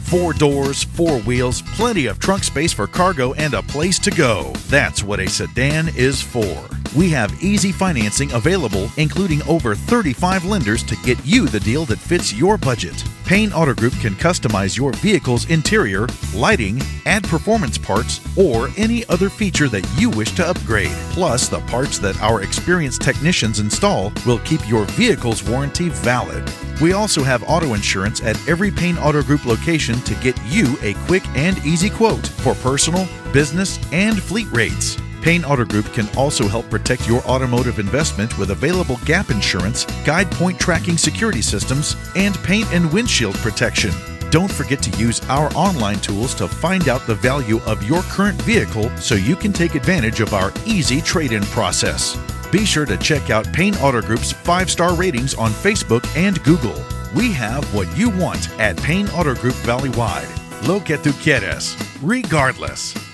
4 doors, 4 wheels, plenty of trunk space for cargo, and a place to go. That's what a sedan is for. We have easy financing available, including over 35 lenders to get you the deal that fits your budget. Payne Auto Group can customize your vehicle's interior, lighting, add performance parts, or any other feature that you wish to upgrade. Plus, the parts that our experienced technicians install will keep your vehicle's warranty valid. We also have auto insurance at every Payne Auto Group location to get you a quick and easy quote for personal, business, and fleet rates. Payne Auto Group can also help protect your automotive investment with available gap insurance, guide point tracking security systems, and paint and windshield protection. Don't forget to use our online tools to find out the value of your current vehicle so you can take advantage of our easy trade-in process. Be sure to check out Payne Auto Group's 5-star ratings on Facebook and Google. We have what you want at Payne Auto Group Valley-wide. Lo que tú quieres, regardless.